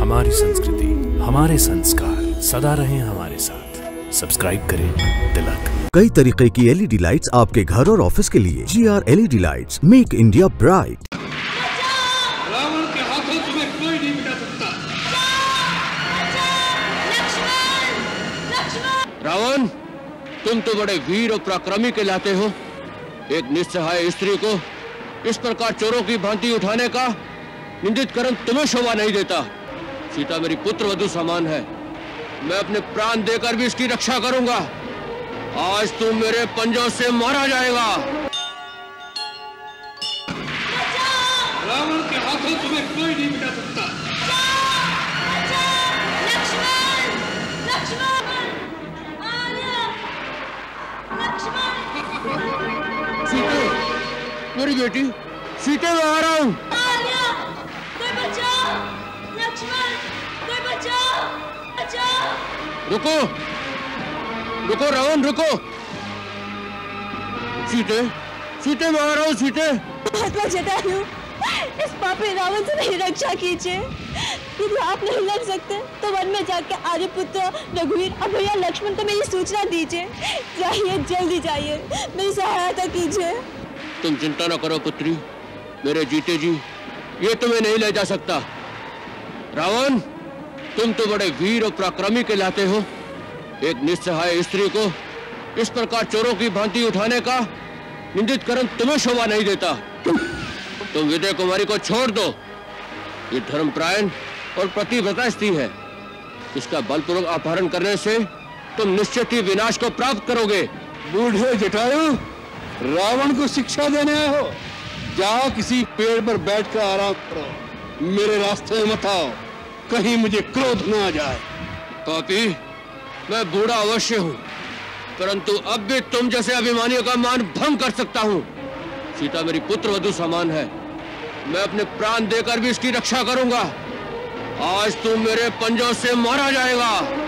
हमारी संस्कृति, हमारे संस्कार सदा रहें हमारे साथ। सब्सक्राइब करें तिलक। कई तरीके की एलईडी लाइट्स आपके घर और ऑफिस के लिए। GR LED lights, make India bright. Ravan के हाथों तुम्हें कोई नहीं मिटा सकता। रावण, तुम तो बड़े वीर और पराक्रमी कहलाते हो। एक निस्सहाय स्त्री को इस प्रकार चोरों की भांति उठाने का निंदित कर्म तुम्हें शोभा नहीं देता। सीता मेरी पुत्र वधू समान है, मैं अपने प्राण देकर भी इसकी रक्षा करूंगा। आज तुम मेरे पंजों से मारा जाएगा। रावण के हाथों तुम्हें कोई नहीं मिटा सकता। सीते, मेरी बेटी सीते, मैं आ रहा हूँ। रुको रुको रावण, रुको। सीते, सीते, मैं आ रहा हूँ। सीते, महात्मा जटायु, इस पापी रावण से मेरी रक्षा कीजिए। यदि आप नहीं लड़ सकते तो वन में जाकर आर्यपुत्र रघुवीर और भैया लक्ष्मण को मेरी सूचना दीजिए। जाइए, जल्दी जाइए, मेरी सहायता कीजिए। तुम चिंता न करो पुत्री, मेरे जीते जी ये तुम्हें नहीं ले जा सकता। रावण, तुम तो बड़े वीर और पराक्रमी कहलाते हो। एक निस्सहाय स्त्री को इस प्रकार चोरों की भांति उठाने का निंदित कर्म तुम्हें शोभा नहीं देता। तुम विजय कुमारी को छोड़ दो। ये धर्मपरायण और पतिव्रता स्त्री है, इसका बलपूर्वक अपहरण करने से तुम निश्चित ही विनाश को प्राप्त करोगे। बूढ़े जटायु, रावण को शिक्षा देने आए हो? जाओ किसी पेड़ पर बैठकर आराम करो, मेरे रास्ते में मत आओ, कहीं मुझे क्रोध न आ जाए। पापी, मैं बूढ़ा अवश्य हूँ, परंतु अब भी तुम जैसे अभिमानियों का मान भंग कर सकता हूँ। सीता मेरी पुत्र वधू समान है, मैं अपने प्राण देकर भी इसकी रक्षा करूंगा। आज तुम मेरे पंजों से मारा जाएगा।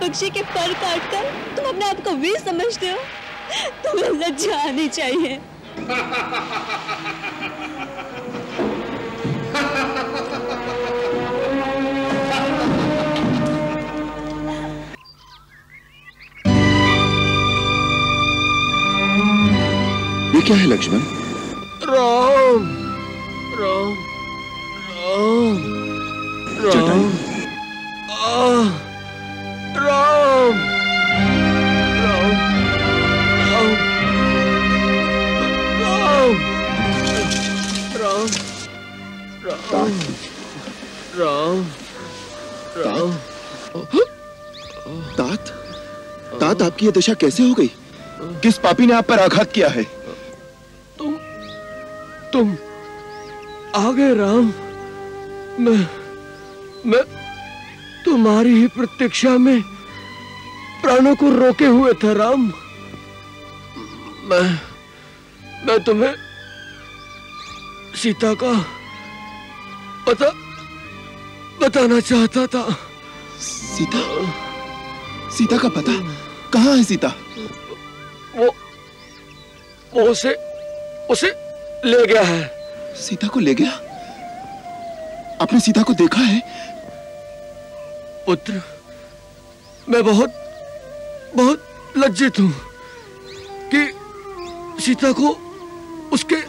पक्षी के पर काटकर तुम अपने आप को वीर समझते हो? तुम्हें लज्जा आनी चाहिए। क्या है लक्ष्मण? राम राम राम राम राम राम राम राम राम राम। तात, तात आपकी ये दशा कैसे हो गई? किस पापी ने आप पर आघात किया है? तुम आ गए राम। मैं तुम्हारी ही प्रतीक्षा में प्राणों को रोके हुए था राम। मैं तुम्हें सीता का पता बताना चाहता था। सीता? सीता का पता? कहाँ है सीता? वो उसे ले गया है। सीता को ले गया? आपने सीता को देखा है? पुत्र, मैं बहुत बहुत लज्जित हूं कि सीता को उसके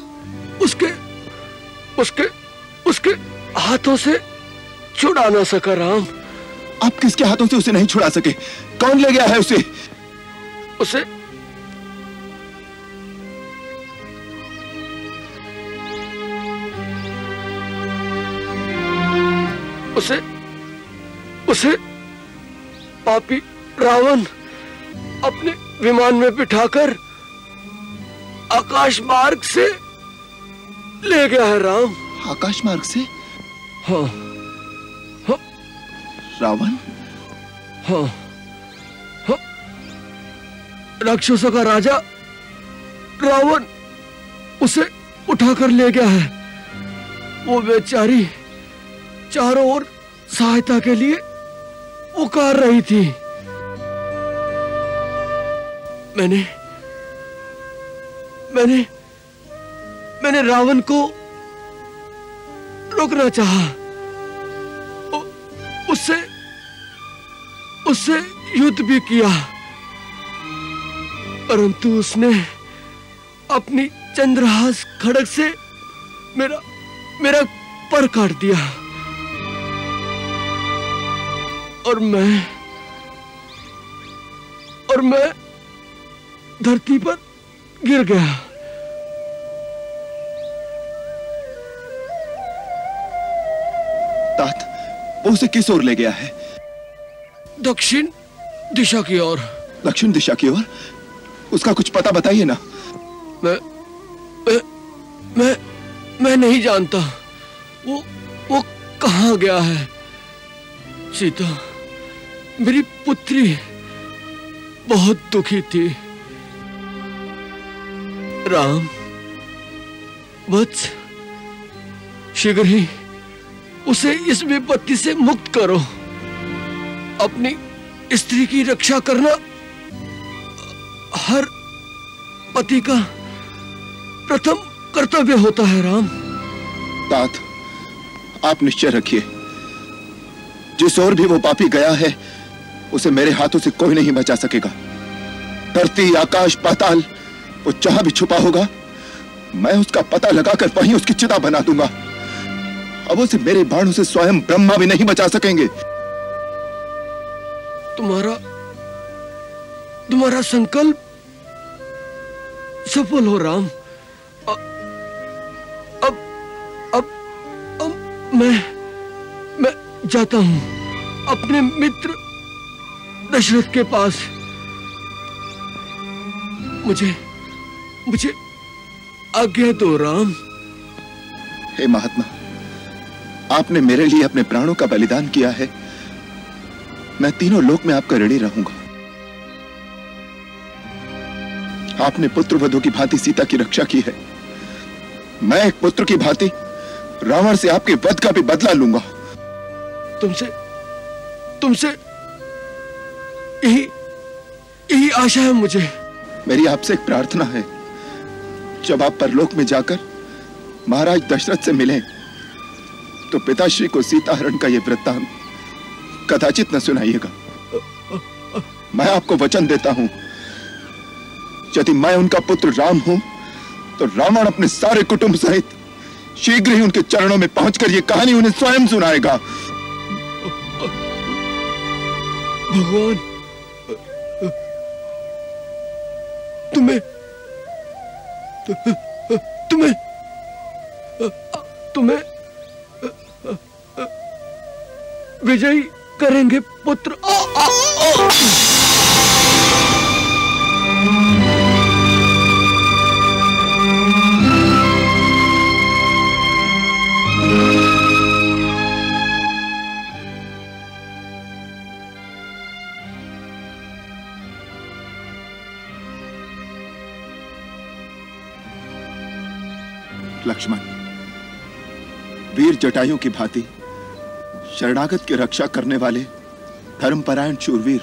उसके उसके उसके हाथों से छुड़ा ना सका राम। आप किसके हाथों से उसे नहीं छुड़ा सके? कौन ले गया है उसे? उसे उसे उसे पापी रावण अपने विमान में बिठाकर आकाश मार्ग से ले गया है राम। आकाश मार्ग से? हाँ हाँ रावण? हाँ हाँ, राक्षसों का राजा रावण उसे उठाकर ले गया है। वो बेचारी चारों ओर सहायता के लिए पुकार रही थी। मैंने रावण को रोकना चाहा, उससे युद्ध भी किया, परंतु उसने अपनी चंद्रहास खड्ग से मेरा पर काट दिया और मैं धरती पर गिर गया। तात, वो उसे किस ओर ले गया है? दक्षिण दिशा की ओर। दक्षिण दिशा की ओर? उसका कुछ पता बताइए ना। मैं नहीं जानता वो कहाँ गया है। सीता, मेरी पुत्री बहुत दुखी थी। राम, वत्स, शीघ्र ही उसे इस विपत्ति से मुक्त करो। अपनी स्त्री की रक्षा करना हर पति का प्रथम कर्तव्य होता है राम। तात, आप निश्चय रखिए, जिस ओर भी वो पापी गया है उसे मेरे हाथों से कोई नहीं बचा सकेगा। धरती, आकाश, पाताल, वो जहां भी छुपा होगा मैं उसका पता लगाकर वहीं उसकी चिता बना दूंगा। अब उसे मेरे बाणों से स्वयं ब्रह्मा भी नहीं बचा सकेंगे। तुम्हारा संकल्प सफल हो राम। अब मैं जाता हूं अपने मित्र दशरथ के पास। मुझे आज्ञा दो राम। हे महात्मा, आपने मेरे लिए अपने प्राणों का बलिदान किया है। मैं तीनों लोक में आपका ऋणी रहूंगा। आपने पुत्र वधू की भांति सीता की रक्षा की है। मैं एक पुत्र की भांति रावण से आपके वध का भी बदला लूंगा। तुमसे यही आशा है मुझे। मेरी आपसे एक प्रार्थना है, जब आप परलोक में जाकर महाराज दशरथ से मिलें तो पिताश्री को सीता हरण का यह वृत्तांत कदाचित न सुनाइएगा। मैं आपको वचन देता हूं, यदि मैं उनका पुत्र राम हूं तो रावण अपने सारे कुटुंब सहित शीघ्र ही उनके चरणों में पहुंचकर यह कहानी उन्हें स्वयं सुनाएगा। भगवान, तुम्हें विजयी करेंगे पुत्र। लक्ष्मण, वीर जटायु की भांति शरणागत की रक्षा करने वाले धर्मपरायण शूरवीर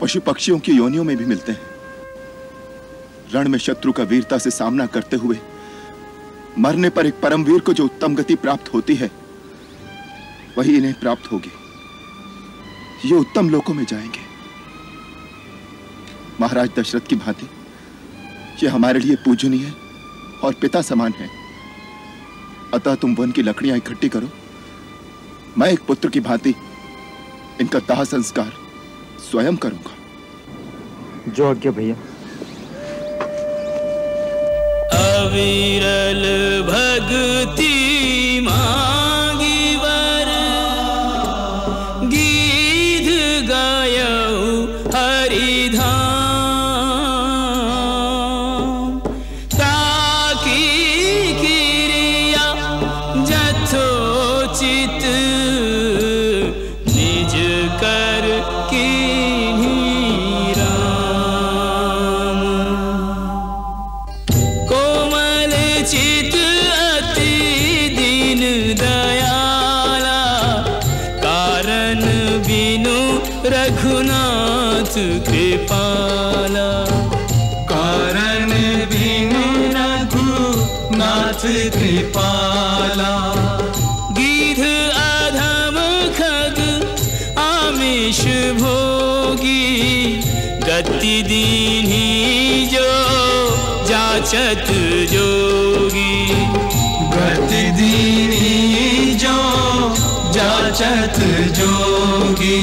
पशु पक्षियों की योनियों में भी मिलते हैं। रण में शत्रु का वीरता से सामना करते हुए मरने पर एक परमवीर को जो उत्तम गति प्राप्त होती है, वही इन्हें प्राप्त होगी। ये उत्तम लोकों में जाएंगे। महाराज दशरथ की भांति ये हमारे लिए पूजनीय और पिता समान है। अतः तुम वन की लकड़ियां इकट्ठी करो, मैं एक पुत्र की भांति इनका दाह संस्कार स्वयं करूंगा। जो आज्ञा भैया। अविरल भक्ति मांगी वर, गीत गायऊ हरिधाम, रघुनाथ कृपाला, कारण बिनु रघुनाथ कृपाला, गिध अधम खग आमिष भोगी, गति दीन्ही जो जाचत जोगी, गति दीन्ही जो जाचत जोगी।